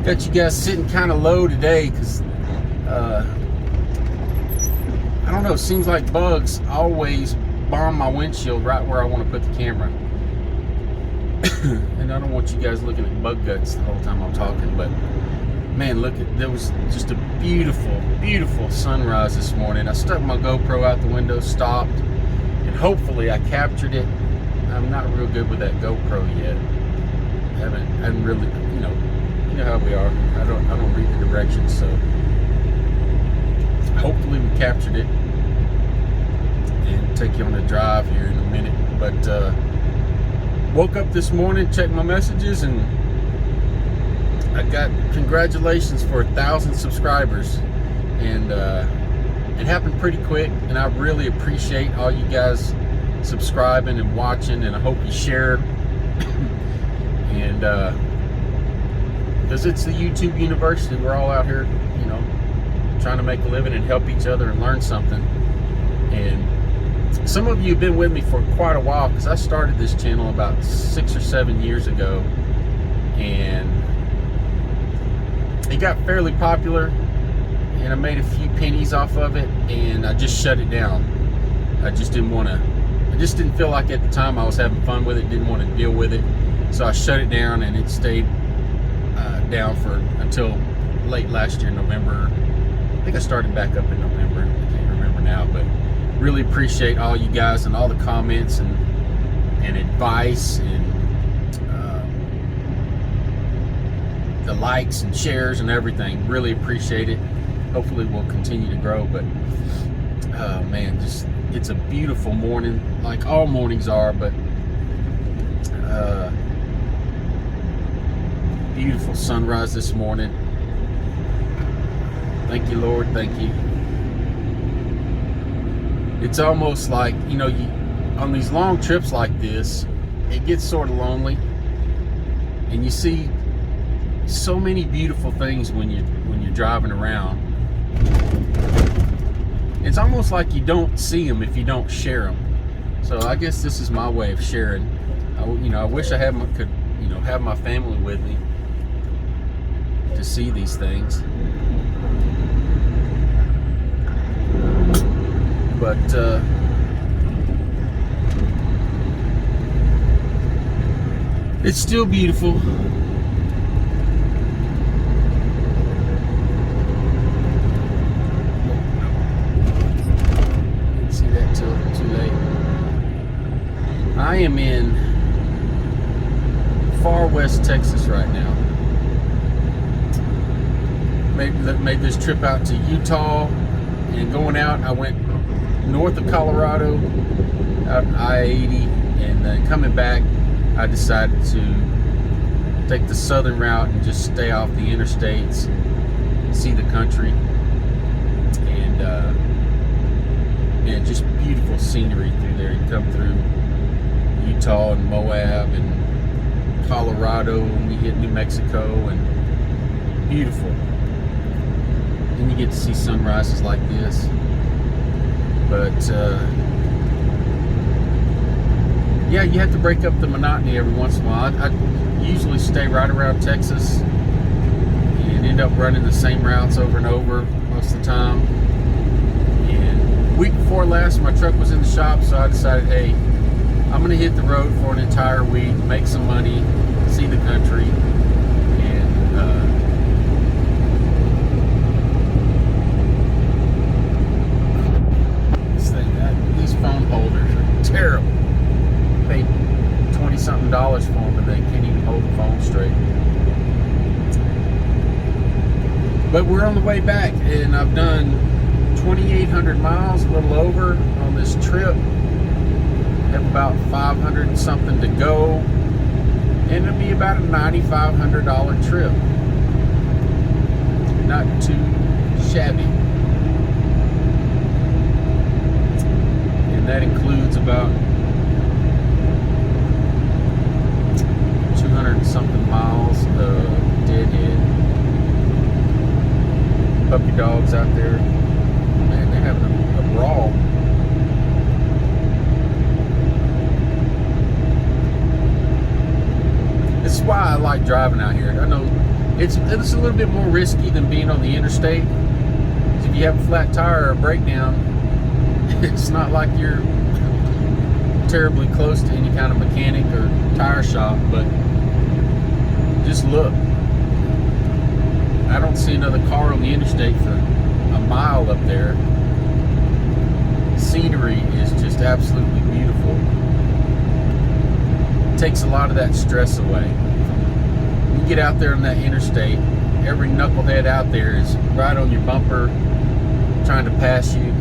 Got you guys sitting kind of low today because I don't know, it seems like bugs always bomb my windshield right where I want to put the camera. And I don't want you guys looking at bug guts the whole time I'm talking, but man, look at, there was just a beautiful, beautiful sunrise this morning. I stuck my GoPro out the window, stopped, and hopefully I captured it. I'm not real good with that GoPro yet. I haven't really, you know how we are. I don't read the directions, so hopefully we captured it and take you on a drive here in a minute. But woke up this morning, checked my messages, and I got congratulations for 1,000 subscribers, and it happened pretty quick, and I really appreciate all you guys subscribing and watching, and I hope you share. And because it's the YouTube University, we're all out here, trying to make a living and help each other and learn something. And some of you have been with me for quite a while, because I started this channel about 6 or 7 years ago, and it got fairly popular, and I made a few pennies off of it, and I just shut it down. I just didn't feel like at the time I was having fun with it, didn't want to deal with it, so I shut it down, and it stayed down for until late last year, November. I think I started back up in November. I can't remember now, but really appreciate all you guys and all the comments and advice and the likes and shares and everything. Really appreciate it. Hopefully we'll continue to grow, but man, just it's a beautiful morning, like all mornings are, but beautiful sunrise this morning. Thank you, Lord, thank you. It's almost like, you on these long trips like this, it gets sort of lonely, and you see so many beautiful things when you're driving around. It's almost like you don't see them if you don't share them. So I guess this is my way of sharing. I wish I could have my family with me to see these things. But it's still beautiful. Didn't see that till too late. I am in far west Texas right now. Made this trip out to Utah, and going out, I went north of Colorado, out I-80, and then coming back, I decided to take the southern route and just stay off the interstates, see the country, and just beautiful scenery through there. You come through Utah and Moab and Colorado, and we hit New Mexico, and beautiful. And you get to see sunrises like this. But yeah, you have to break up the monotony every once in a while. I usually stay right around Texas and end up running the same routes over and over most of the time. And week before last, my truck was in the shop, so I decided, hey, I'm gonna hit the road for an entire week, make some money, see the country, and these phone holders are terrible. Paid $20-something for them, and they can't even hold the phone straight. But we're on the way back, and I've done 2,800 miles, a little over, on this trip. Have about 500 and something to go, and it'll be about a $9,500 trip. Not too shabby. And that includes about 200 and something miles of deadhead. Puppy dogs out there, man, they're having a brawl. This is why I like driving out here. I know It's a little bit more risky than being on the interstate. If you have a flat tire or a breakdown, it's not like you're terribly close to any kind of mechanic or tire shop, but just look. I don't see another car on the interstate for a mile up there. Scenery is just absolutely beautiful. It takes a lot of that stress away. You get out there on that interstate, every knucklehead out there is right on your bumper, trying to pass you.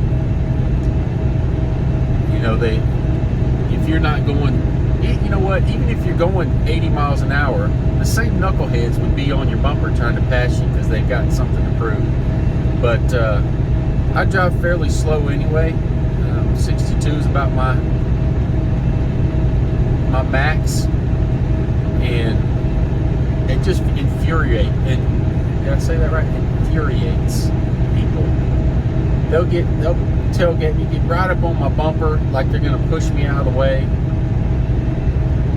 You know, if you're not going, you know what, even if you're going 80 miles an hour, the same knuckleheads would be on your bumper trying to pass you because they've got something to prove. But I drive fairly slow anyway. 62 is about my max, and it just infuriates. And did I say that right? Infuriates people. They'll tailgate me, get right up on my bumper like they're gonna push me out of the way.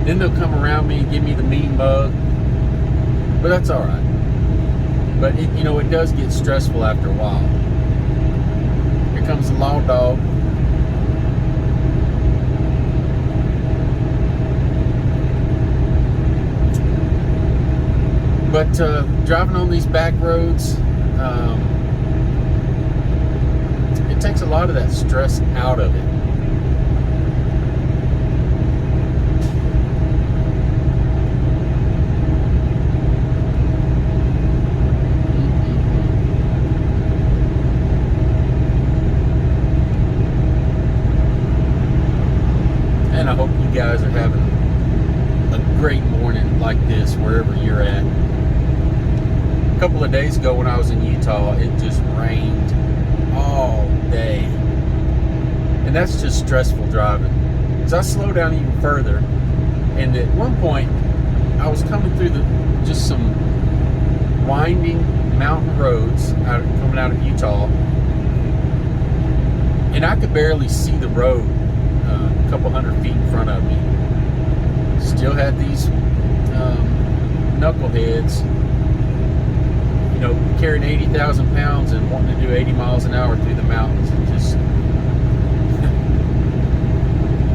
Then they'll come around me and give me the mean mug. But that's all right. But it, you know, it does get stressful after a while. Here comes the law dog. But driving on these back roads, it takes a lot of that stress out of it. And I hope you guys are having a great morning like this wherever you're at. A couple of days ago when I was in Utah, it just rained all day, and that's just stressful driving. So I slowed down even further, and at one point I was coming through just some winding mountain roads coming out of Utah, and I could barely see the road a couple hundred feet in front of me. Still had these knuckleheads, you know, carrying 80,000 pounds and wanting to do 80 miles an hour through the mountains. And just,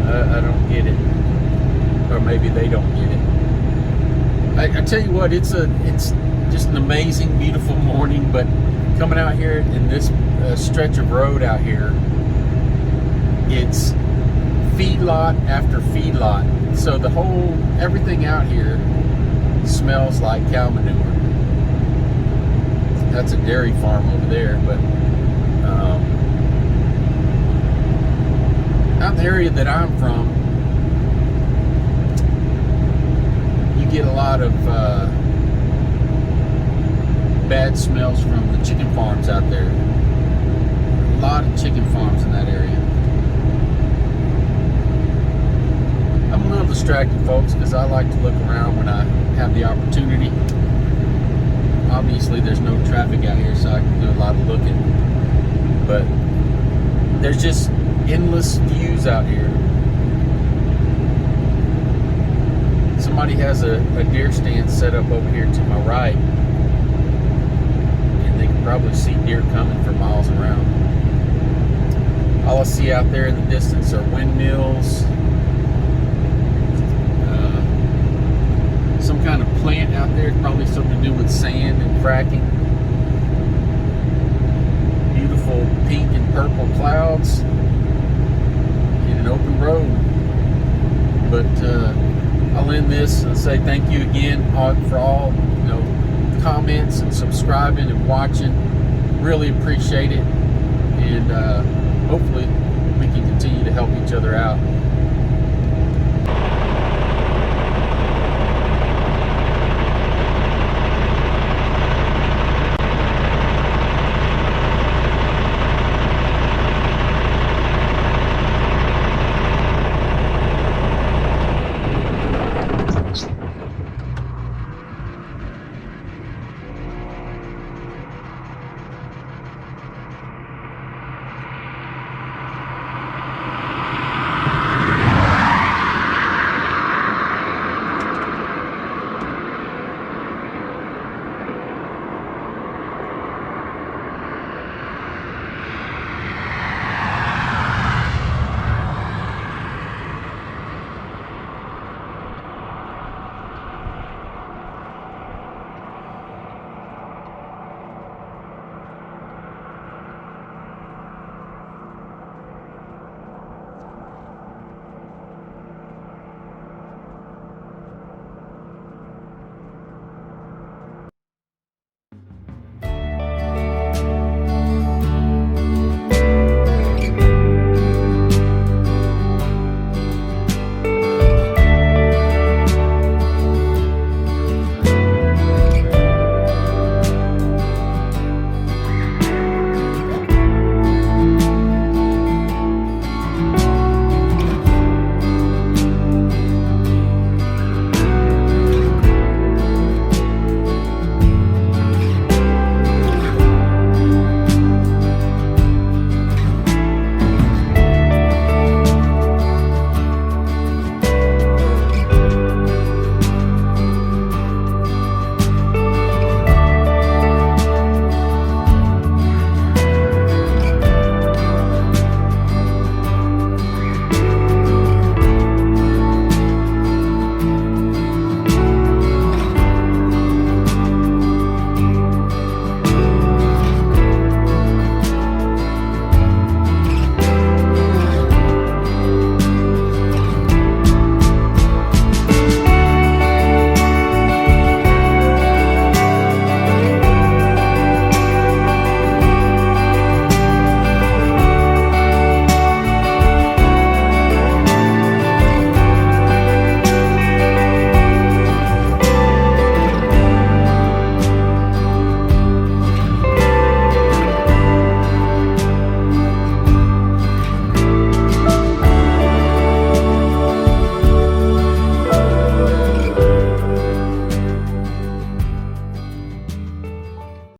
I don't get it. Or maybe they don't get it. I tell you what, it's just an amazing, beautiful morning, but coming out here in this stretch of road out here, it's feedlot after feedlot. So everything out here smells like cow manure. That's a dairy farm over there, but out in the area that I'm from, you get a lot of bad smells from the chicken farms out there. A lot of chicken farms in that area. I'm a little distracted, folks, because I like to look around when I have the opportunity. Obviously, there's no traffic out here, so I can do a lot of looking. But there's just endless views out here. Somebody has a deer stand set up over here to my right, and they can probably see deer coming for miles around. All I see out there in the distance are windmills, some kind of plant out there, probably something to do with sand and fracking. Beautiful pink and purple clouds in an open road. But I'll end this and say thank you again for all, you know, comments and subscribing and watching. Really appreciate it, and hopefully we can continue to help each other out.